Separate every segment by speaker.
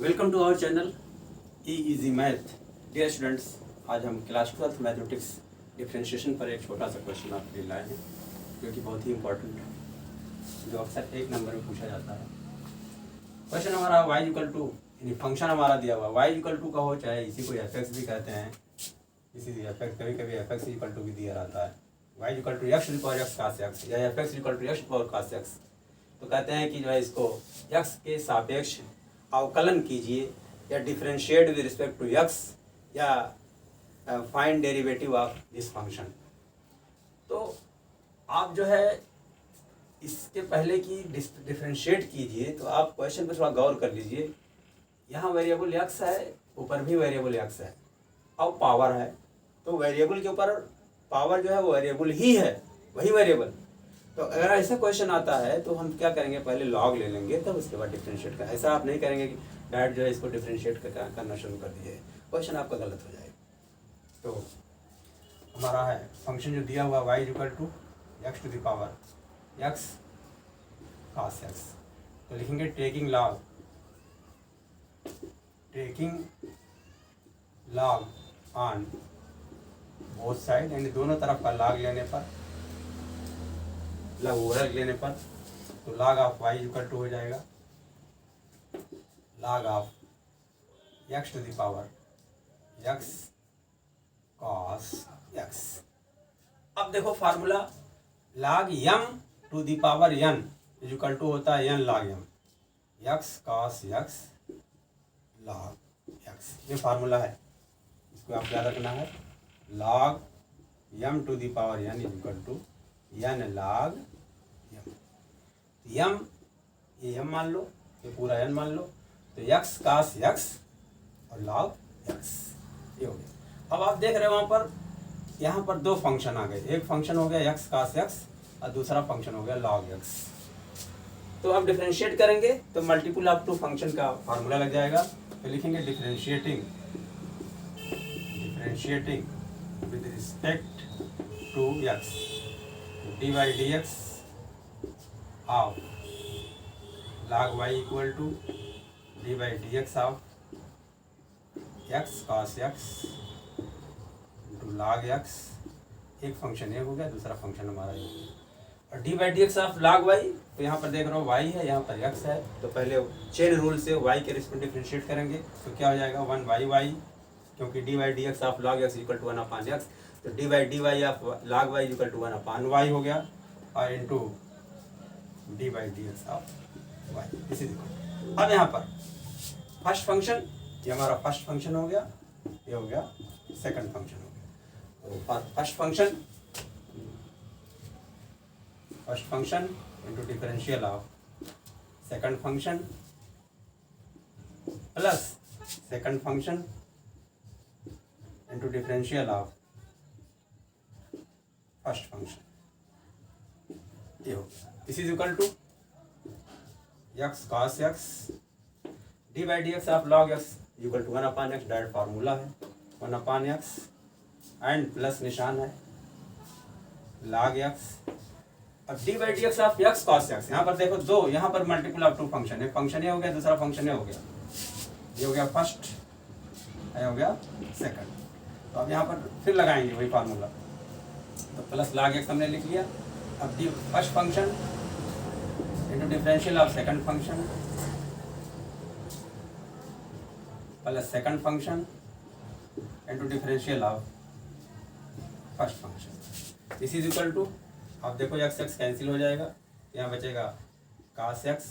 Speaker 1: Welcome to our channel E easy math. Dear students, आज हम class 12th mathematics differentiation पर एक छोटा सा क्वेश्चन आपके लिए लाए हैं जो कि बहुत ही इंपॉर्टेंट है, जो अक्सर एक नंबर में पूछा जाता है। क्वेश्चन हमारा y इक्वल टू, यानी फंक्शन हमारा दिया हुआ y इक्वल टू का हो, चाहे इसी को fx भी कहते हैं, इसी fx कभी कभी fx इक्वल टू भी दिया रहता है। y equal to x power x cos x या fx equal to x power cos x, तो कहते हैं कि जो है इसको x के सापेक्ष अवकलन कीजिए या differentiate with respect to x या find derivative of this function. तो आप जो है इसके पहले की डिफरेंशिएट कीजिए, तो आप क्वेश्चन पर थोड़ा गौर कर लीजिए। यहाँ वेरिएबल x है, ऊपर भी वेरिएबल x है और पावर है, तो वेरिएबल के ऊपर पावर जो है वो वेरिएबल ही है, वही वेरिएबल। तो अगर ऐसा क्वेश्चन आता है तो हम क्या करेंगे, पहले लॉग ले लेंगे तब उसके बाद डिफरेंशिएट कर। ऐसा आप नहीं करेंगे कि डायरेक्ट जो है इसको डिफरेंशिएट करना शुरू कर दीजिए, क्वेश्चन आपका गलत हो जाएगा। तो हमारा है फंक्शन जो दिया हुआ y equal to x to the power x cos x, तो लिखेंगे taking log on both side, यानी दोनों तरफ का लॉग लेने पर, लघुगणक लेने पर, तो log of y equal to हो जाएगा log of x to the power x cos x। अब देखो formula, log m to the power n equal to होता है n log m, x cos x log x, ये formula है, इसको आप याद रखना है। log m to the power n equal to n log m, ये m मान लो, ये पूरा n मान लो, तो x cos x और log x, ये हो गया। अब आप देख रहे हो वहाँ पर, यहाँ पर दो फंक्शन आ गए, एक फंक्शन हो गया x cos x और दूसरा फंक्शन हो गया log x। तो आप डिफरेंशिएट करेंगे तो मल्टीपल ऑफ टू फंक्शन का फार्मूला लग जाएगा। तो लिखेंगे differentiating with respect to x, dy dx of log y equal to dy dx of x cos x into log x। एक फंक्शन ये हो गया, दूसरा फंक्शन हमारा ये हो गया। और dy dx of log y, तो यहाँ पर देख रहे हो y है, यहाँ पर x है, तो पहले चेन रूल से y के रिस्पेक्ट डिफरेंशिएट करेंगे, तो क्या हो जाएगा 1y, क्योंकि dy dx of log x equal to 1/x, तो dy of log y equal to 1/y हो गया, और into dy dx of y, इसी देखो। अब यहाँ पर फर्स्ट फंक्शन, ये हमारा फर्स्ट फंक्शन हो गया, ये हो गया सेकंड फंक्शन हो गया। तो first function into differential of second function plus second function into differential of first function, ये हो गया। This is equal to x cos x dy dx of log x equal to 1/x, direct formula है 1/x and plus निशान है log x। अब dy dx of x cos x, यहाँ पर देखो दो, यहाँ पर मल्टीपल ऑफ टू फंक्शन, एक फंक्शन ये हो गया, दूसरा फंक्शन ये हो गया, ये हो गया फर्स्ट, ये हो गया सेकंड। तो अब यहाँ पर फिर लगाएंगे वही फार्मूला, तो प्लस log x हमने लिख लिया। अब first function into differential of second function plus second function into differential of first function, this is equal to, अब देखो x x कैंसिल हो जाएगा, यहाँ बचेगा cos x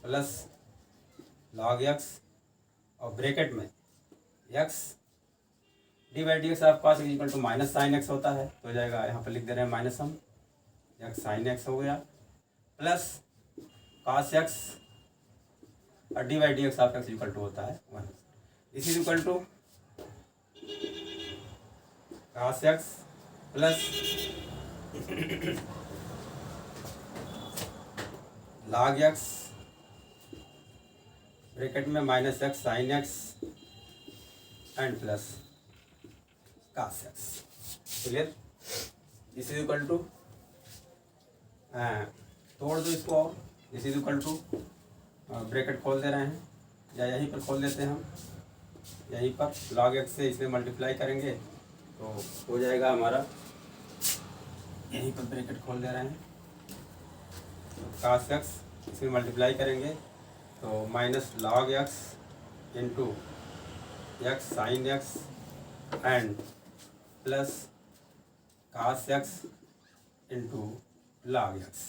Speaker 1: plus log x और ब्रैकेट में x dy dx of cos x equal to minus sine x होता है, तो हो जाएगा, यहाँ पर लिख दे रहे हैं माइनस हम, x साइन x हो गया, प्लस cos x और dy dx of x equal to होता है 1, this is equal to cos x plus log x bracket में minus x sine x and plus cos x, clear. This is equal to, तोड़ दो इसको, और this is equal to bracket खोल दे रहे हैं या यहीं पर खोल देते हैं हम, यहीं पर log x से इसमें मल्टीप्लाई करेंगे तो हो जाएगा हमारा, यहीं पर ब्रैकेट खोल दे रहे हैं, cos x इसमें मल्टीप्लाई करेंगे तो minus log x into x sine x and plus cos x into log x,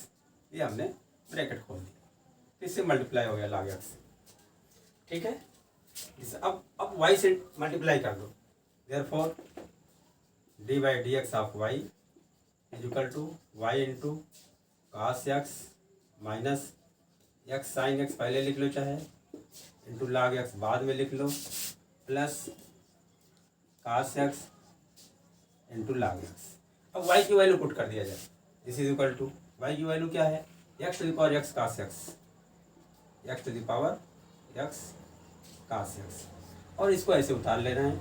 Speaker 1: ये हमने ब्रैकेट खोल दिया, इससे मल्टीप्लाई हो गया log x, ठीक है। इसे अब y से मल्टीप्लाई कर दो, therefore d by d x of y is equal to y into cos x minus x sine x पहले लिख लो चाहे, इंटू log x बाद में लिख लो, plus cos X into log x। अब y की वैल्यू पुट कर दिया जाए, this is equal to, y की वैल्यू क्या है, x to the power x cos x, x to the power x cos x, और इसको ऐसे उतार ले रहे हैं,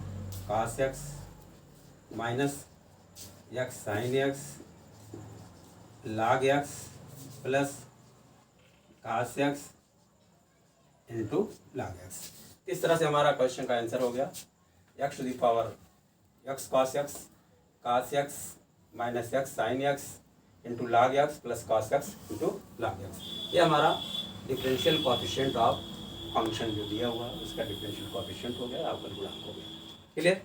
Speaker 1: cos x minus x sine x log x plus cos x into log x। इस तरह से हमारा क्वेश्चन का आंसर हो गया, x to the power x cos x minus x sine x into log x plus cos x into log x। ये हमारा differential coefficient of function जो दिया हुआ है उसका डिफरेंशियल कोएफिशिएंट हो गया, आपका गुणांक हो गया। क्लियर।